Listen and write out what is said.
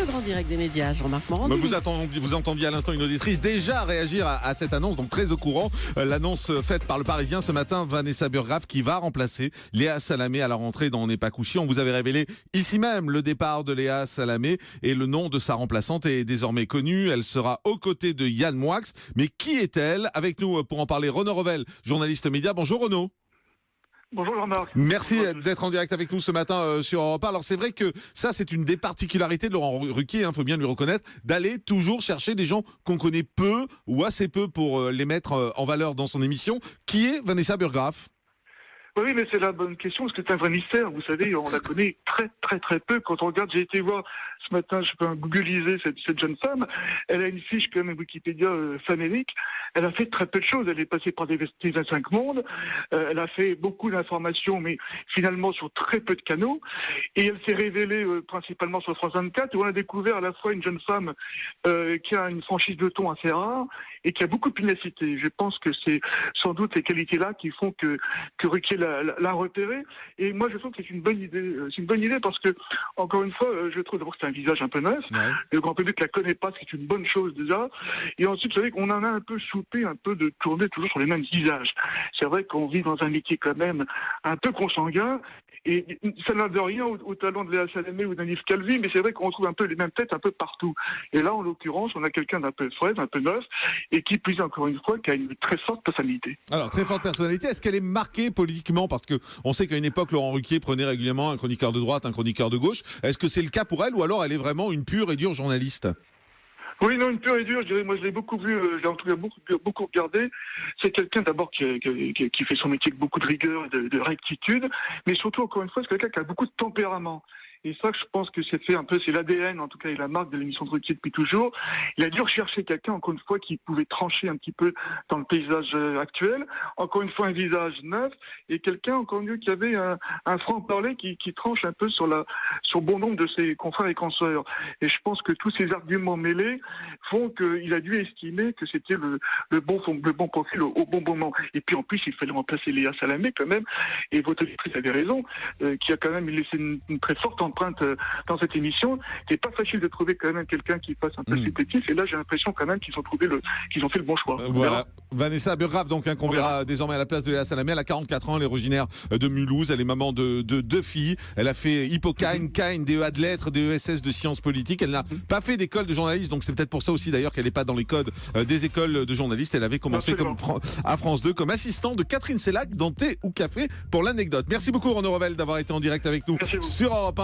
Le grand direct des médias, Jean-Marc Morandini. Vous entendiez à l'instant une auditrice déjà réagir à cette annonce, donc très au courant. L'annonce faite par le Parisien ce matin, Vanessa Burgraff qui va remplacer Léa Salamé à la rentrée dans On n'est pas couché. On vous avait révélé ici même le départ de Léa Salamé et le nom de sa remplaçante est désormais connu. Elle sera aux côtés de Yann Moix. Mais qui est-elle? Avec nous pour en parler, Renaud Revel, journaliste média. Bonjour Renaud. Bonjour Jean-Marc. Merci d'être en direct avec nous ce matin sur Europe 1. Alors c'est vrai que ça c'est une des particularités de Laurent Ruquier, faut bien lui reconnaître, d'aller toujours chercher des gens qu'on connaît peu ou assez peu pour les mettre en valeur dans son émission. Qui est Vanessa Burgraff? Oui, mais c'est la bonne question, parce que c'est un vrai mystère. Vous savez, on la connaît très peu. Quand on regarde, j'ai été voir ce matin, je peux googliser cette jeune femme. Elle a une fiche quand même Wikipédia famélique. Elle a fait très peu de choses. Elle est passée par des 25 mondes. Elle a fait beaucoup d'informations, mais finalement sur très peu de canaux. Et elle s'est révélée principalement sur France 24, où on a découvert à la fois une jeune femme qui a une franchise de ton assez rare et qui a beaucoup de pugnacité. Je pense que c'est sans doute ces qualités-là qui font que Ruquier l'a repérée. Et moi, je trouve que c'est une bonne idée. C'est une bonne idée parce que, encore une fois, je trouve d'abord que c'est un visage un peu neuf. Ouais. Le grand public la connaît pas, c'est une bonne chose déjà. Et ensuite, vous savez qu'on en a un peu soupé, un peu de tourner toujours sur les mêmes visages. C'est vrai qu'on vit dans un métier quand même un peu consanguin. Et ça n'a de rien au talent de Léa Salamé ou d'Anif Calvi, mais c'est vrai qu'on retrouve un peu les mêmes têtes un peu partout. Et là, en l'occurrence, on a quelqu'un d'un peu frais, un peu neuf, et qui, plus encore une fois, qui a une très forte personnalité. Alors, très forte personnalité, est-ce qu'elle est marquée politiquement? Parce que on sait qu'à une époque, Laurent Ruquier prenait régulièrement un chroniqueur de droite, un chroniqueur de gauche. Est-ce que c'est le cas pour elle, ou alors elle est vraiment une pure et dure journaliste? Oui, non, une pure et dure, je dirais, moi je l'ai beaucoup vu, j'ai en tout cas beaucoup regardé. C'est quelqu'un d'abord qui fait son métier avec beaucoup de rigueur, de rectitude, mais surtout, encore une fois, c'est quelqu'un qui a beaucoup de tempérament. Et ça, je pense que c'est fait un peu, c'est l'ADN, en tout cas, et la marque de l'émission de Ruquier depuis toujours. Il a dû rechercher quelqu'un, encore une fois, qui pouvait trancher un petit peu dans le paysage actuel. Encore une fois, un visage neuf, et quelqu'un, encore mieux, qui avait un franc-parler qui tranche un peu sur bon nombre de ses confrères et consoeurs. Et je pense que tous ces arguments mêlés font qu'il a dû estimer que c'était le bon profil au bon moment. Et puis, en plus, il fallait remplacer Léa Salamé, quand même. Et votre auditrice avait raison, qui a quand même laissé une très forte empreinte dans cette émission. C'est pas facile de trouver quand même quelqu'un qui fasse un peu supplétif, et là j'ai l'impression quand même qu'ils ont fait le bon choix. Voilà. Vanessa Burgraff, donc qu'on verra désormais à la place de Léa Salamé. Elle a 44 ans, elle est originaire de Mulhouse, elle est maman de deux filles. Elle a fait Hippocane, DEA de lettres, DESS de sciences politiques. Elle n'a pas fait d'école de journaliste, donc c'est peut-être pour ça aussi d'ailleurs qu'elle n'est pas dans les codes des écoles de journalistes. Elle avait commencé à France 2 comme assistante de Catherine Sellac dans Thé ou Café, pour l'anecdote. Merci beaucoup Renaud Revel d'avoir été en direct avec nous sur Europe 1.